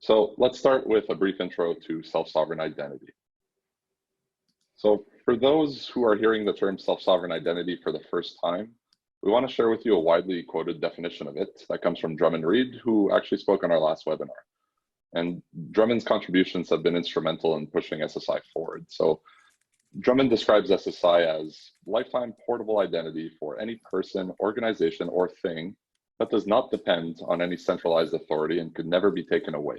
So let's start with a brief intro to self-sovereign identity. So for those who are hearing the term self-sovereign identity for the first time, we want to share with you a widely quoted definition of it that comes from Drummond Reed, who actually spoke on our last webinar. And Drummond's contributions have been instrumental in pushing SSI forward. So Drummond describes SSI as lifetime portable identity for any person, organization, or thing that does not depend on any centralized authority and could never be taken away.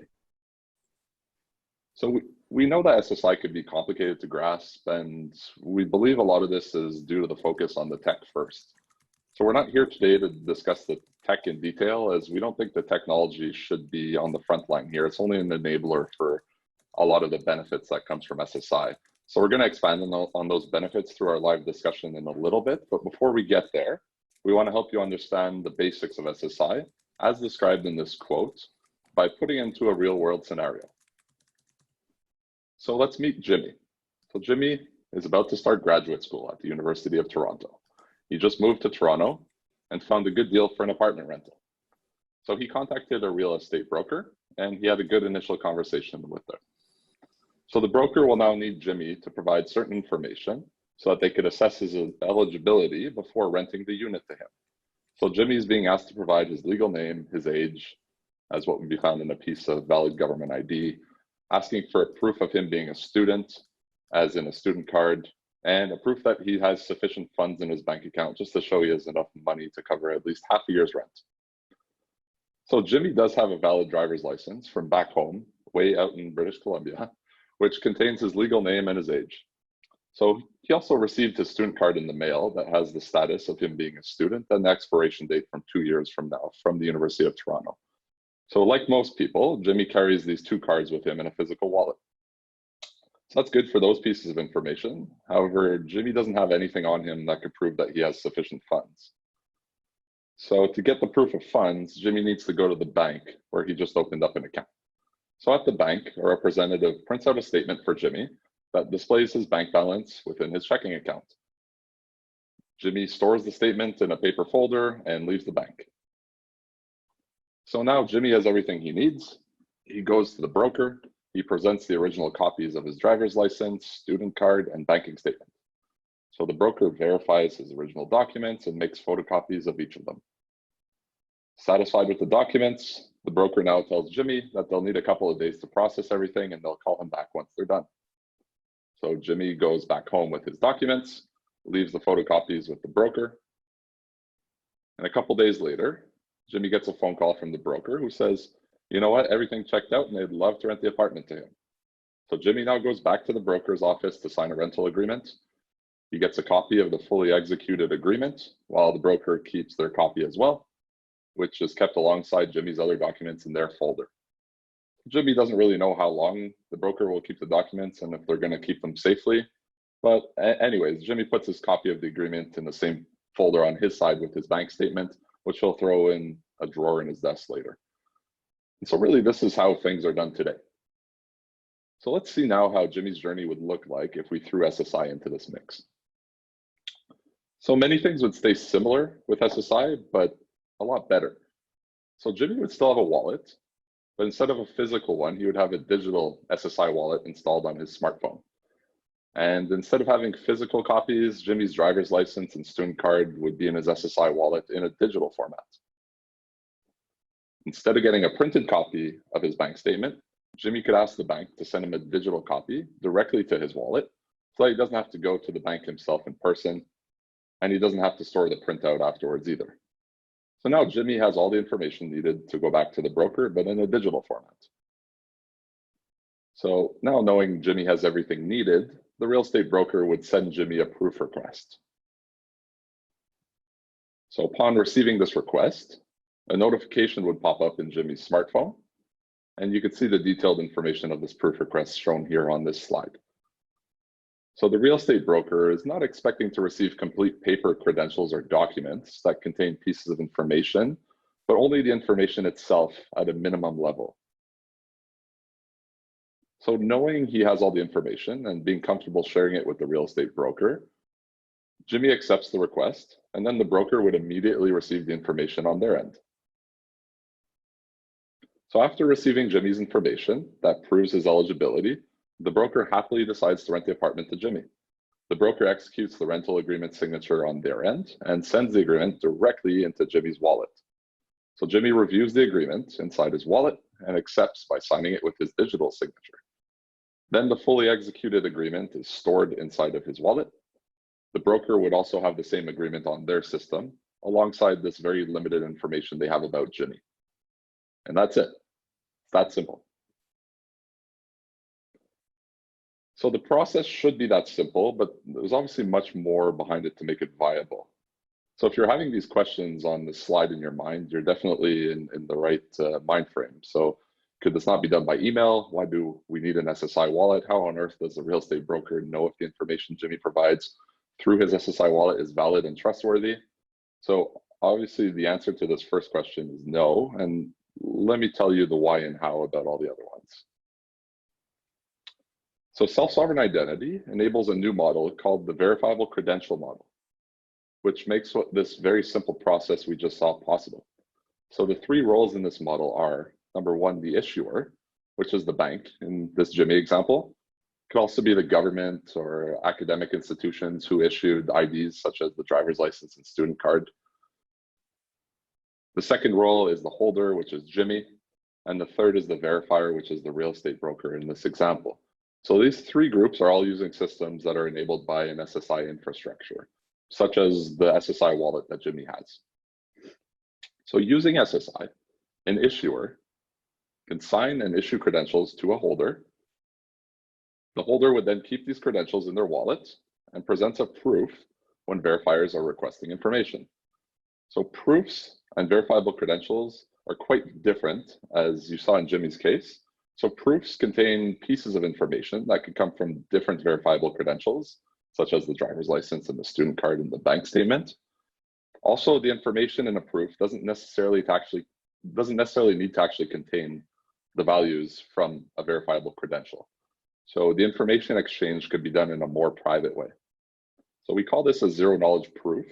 So we know that SSI could be complicated to grasp, and we believe a lot of this is due to the focus on the tech first. So we're not here today to discuss the tech in detail, as we don't think the technology should be on the front line here. It's only an enabler for a lot of the benefits that comes from SSI. So we're going to expand on those benefits through our live discussion in a little bit, but before we get there, we want to help you understand the basics of SSI, as described in this quote, by putting into a real-world scenario. So let's meet Jimmy. So Jimmy is about to start graduate school at the University of Toronto. He just moved to Toronto and found a good deal for an apartment rental. So he contacted a real estate broker and he had a good initial conversation with them. So the broker will now need Jimmy to provide certain information so that they could assess his eligibility before renting the unit to him. So Jimmy is being asked to provide his legal name, his age, as what would be found in a piece of valid government ID, asking for a proof of him being a student, as in a student card, and a proof that he has sufficient funds in his bank account just to show he has enough money to cover at least half a year's rent. So Jimmy does have a valid driver's license from back home, way out in British Columbia, which contains his legal name and his age. So he also received his student card in the mail that has the status of him being a student and the expiration date from 2 years from now from the University of Toronto. So like most people, Jimmy carries these two cards with him in a physical wallet. So that's good for those pieces of information. However, Jimmy doesn't have anything on him that could prove that he has sufficient funds. So to get the proof of funds, Jimmy needs to go to the bank where he just opened up an account. So at the bank, a representative prints out a statement for Jimmy that displays his bank balance within his checking account. Jimmy stores the statement in a paper folder and leaves the bank. So now Jimmy has everything he needs. He goes to the broker. He presents the original copies of his driver's license, student card, and banking statement. So the broker verifies his original documents and makes photocopies of each of them. Satisfied with the documents, the broker now tells Jimmy that they'll need a couple of days to process everything and they'll call him back once they're done. So Jimmy goes back home with his documents, leaves the photocopies with the broker. And a couple days later, Jimmy gets a phone call from the broker who says, you know what, everything checked out and they'd love to rent the apartment to him. So Jimmy now goes back to the broker's office to sign a rental agreement. He gets a copy of the fully executed agreement while the broker keeps their copy as well, which is kept alongside Jimmy's other documents in their folder. Jimmy doesn't really know how long the broker will keep the documents and if they're going to keep them safely. But anyways, Jimmy puts his copy of the agreement in the same folder on his side with his bank statement, which he'll throw in a drawer in his desk later. And so really, this is how things are done today. So let's see now how Jimmy's journey would look like if we threw SSI into this mix. So many things would stay similar with SSI, but a lot better. So Jimmy would still have a wallet, but instead of a physical one, he would have a digital SSI wallet installed on his smartphone. And instead of having physical copies, Jimmy's driver's license and student card would be in his SSI wallet in a digital format. Instead of getting a printed copy of his bank statement, Jimmy could ask the bank to send him a digital copy directly to his wallet so that he doesn't have to go to the bank himself in person, and he doesn't have to store the printout afterwards either. So now Jimmy has all the information needed to go back to the broker, but in a digital format. So now knowing Jimmy has everything needed, the real estate broker would send Jimmy a proof request. So upon receiving this request, a notification would pop up in Jimmy's smartphone, and you could see the detailed information of this proof request shown here on this slide. So the real estate broker is not expecting to receive complete paper credentials or documents that contain pieces of information, but only the information itself at a minimum level. So knowing he has all the information and being comfortable sharing it with the real estate broker, Jimmy accepts the request, and then the broker would immediately receive the information on their end. So after receiving Jimmy's information that proves his eligibility, the broker happily decides to rent the apartment to Jimmy. The broker executes the rental agreement signature on their end and sends the agreement directly into Jimmy's wallet. So Jimmy reviews the agreement inside his wallet and accepts by signing it with his digital signature. Then the fully executed agreement is stored inside of his wallet. The broker would also have the same agreement on their system, alongside this very limited information they have about Jimmy. And that's it. It's that simple. So the process should be that simple, but there's obviously much more behind it to make it viable. So if you're having these questions on the slide in your mind, you're definitely in the right mind frame. So could this not be done by email? Why do we need an SSI wallet? How on earth does a real estate broker know if the information Jimmy provides through his SSI wallet is valid and trustworthy? So obviously the answer to this first question is no. And let me tell you the why and how about all the other ones. So self-sovereign identity enables a new model called the verifiable credential model, which makes this very simple process we just saw possible. So the three roles in this model are, number one, the issuer, which is the bank in this Jimmy example. It could also be the government or academic institutions who issued IDs such as the driver's license and student card. The second role is the holder, which is Jimmy. And the third is the verifier, which is the real estate broker in this example. So these three groups are all using systems that are enabled by an SSI infrastructure, such as the SSI wallet that Jimmy has. So using SSI, an issuer can sign and issue credentials to a holder. The holder would then keep these credentials in their wallet and presents a proof when verifiers are requesting information. So proofs and verifiable credentials are quite different, as you saw in Jimmy's case. So proofs contain pieces of information that could come from different verifiable credentials, such as the driver's license and the student card and the bank statement. Also, the information in a proof doesn't necessarily need to actually contain the values from a verifiable credential. So the information exchange could be done in a more private way. So we call this a zero knowledge proof,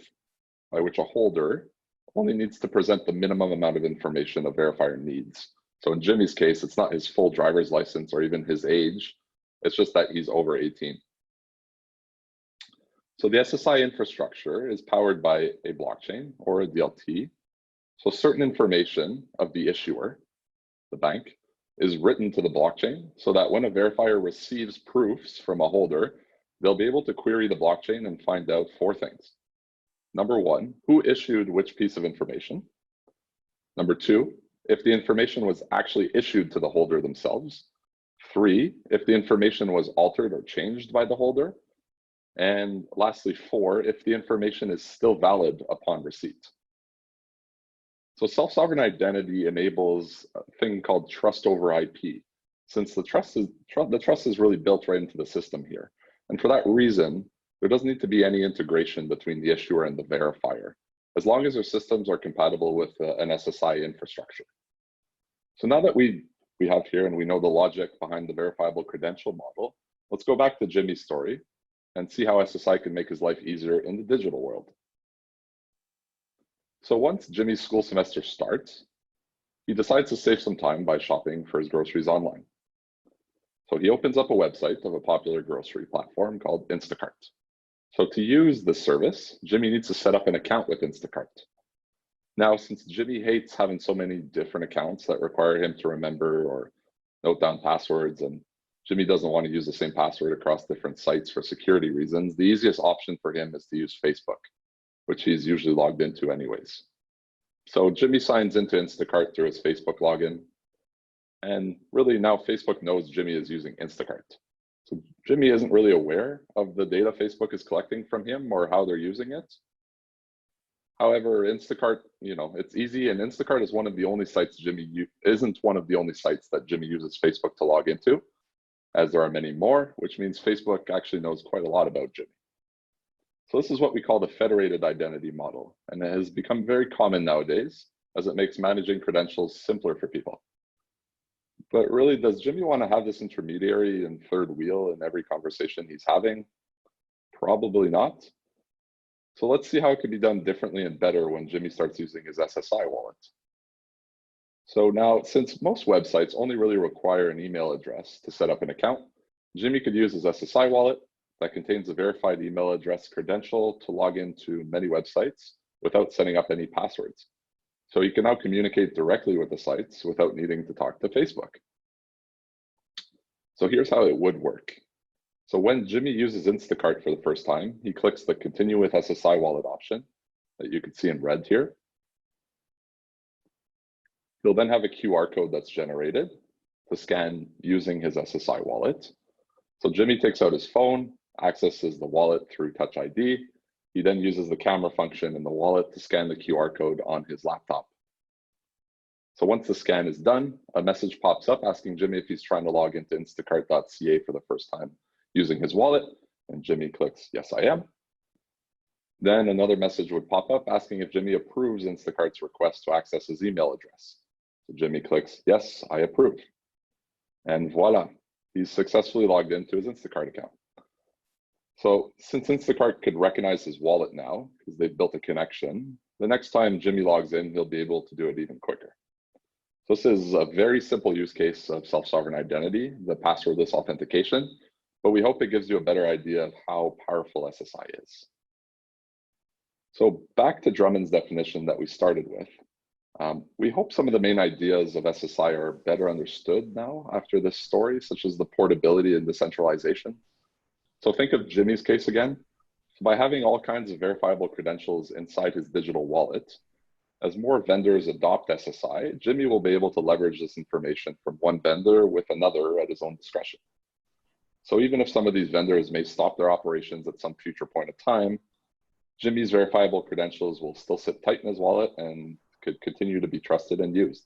by which a holder only needs to present the minimum amount of information a verifier needs. So in Jimmy's case, it's not his full driver's license or even his age. It's just that he's over 18. So the SSI infrastructure is powered by a blockchain or a DLT. So certain information of the issuer, the bank, is written to the blockchain so that when a verifier receives proofs from a holder, they'll be able to query the blockchain and find out four things. Number one, who issued which piece of information? Number two, if the information was actually issued to the holder themselves. Three, if the information was altered or changed by the holder. And lastly, four, if the information is still valid upon receipt. So self-sovereign identity enables a thing called trust over IP, since the trust is really built right into the system here. And for that reason, there doesn't need to be any integration between the issuer and the verifier, as long as their systems are compatible with an SSI infrastructure. So now that we have here and we know the logic behind the verifiable credential model, let's go back to Jimmy's story and see how SSI can make his life easier in the digital world. So once Jimmy's school semester starts, he decides to save some time by shopping for his groceries online. So he opens up a website of a popular grocery platform called Instacart. So to use this service, Jimmy needs to set up an account with Instacart. Now, since Jimmy hates having so many different accounts that require him to remember or note down passwords, and Jimmy doesn't want to use the same password across different sites for security reasons, the easiest option for him is to use Facebook, which he's usually logged into anyways. So Jimmy signs into Instacart through his Facebook login. And really now Facebook knows Jimmy is using Instacart. So Jimmy isn't really aware of the data Facebook is collecting from him or how they're using it. However, Instacart, it's easy, and Instacart is one of the only sites isn't one of the only sites that Jimmy uses Facebook to log into, as there are many more, which means Facebook actually knows quite a lot about Jimmy. So this is what we call the federated identity model, and it has become very common nowadays as it makes managing credentials simpler for people. But really, does Jimmy want to have this intermediary and third wheel in every conversation he's having? Probably not. So let's see how it could be done differently and better when Jimmy starts using his SSI wallet. So now, since most websites only really require an email address to set up an account, Jimmy could use his SSI wallet that contains a verified email address credential to log into many websites without setting up any passwords. So he can now communicate directly with the sites without needing to talk to Facebook. So here's how it would work. So when Jimmy uses Instacart for the first time, he clicks the Continue with SSI Wallet option that you can see in red here. He'll then have a QR code that's generated to scan using his SSI wallet. So Jimmy takes out his phone, accesses the wallet through Touch ID. He then uses the camera function in the wallet to scan the QR code on his laptop. So once the scan is done, a message pops up asking Jimmy if he's trying to log into instacart.ca for the first time using his wallet, and Jimmy clicks, yes, I am. Then another message would pop up asking if Jimmy approves Instacart's request to access his email address. So Jimmy clicks, yes, I approve. And voila, he's successfully logged into his Instacart account. So since Instacart could recognize his wallet now, because they've built a connection, the next time Jimmy logs in, he'll be able to do it even quicker. So this is a very simple use case of self-sovereign identity, the passwordless authentication, but we hope it gives you a better idea of how powerful SSI is. So back to Drummond's definition that we started with. We hope some of the main ideas of SSI are better understood now after this story, such as the portability and decentralization. So think of Jimmy's case again. By having all kinds of verifiable credentials inside his digital wallet, as more vendors adopt SSI, Jimmy will be able to leverage this information from one vendor with another at his own discretion. So even if some of these vendors may stop their operations at some future point of time, Jimmy's verifiable credentials will still sit tight in his wallet and could continue to be trusted and used.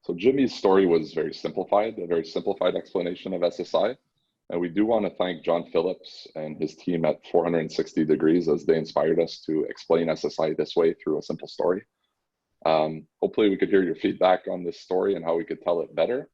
So Jimmy's story was very simplified, a very simplified explanation of SSI. And we do want to thank John Phillips and his team at 460 Degrees as they inspired us to explain SSI this way through a simple story. Hopefully we could hear your feedback on this story and how we could tell it better.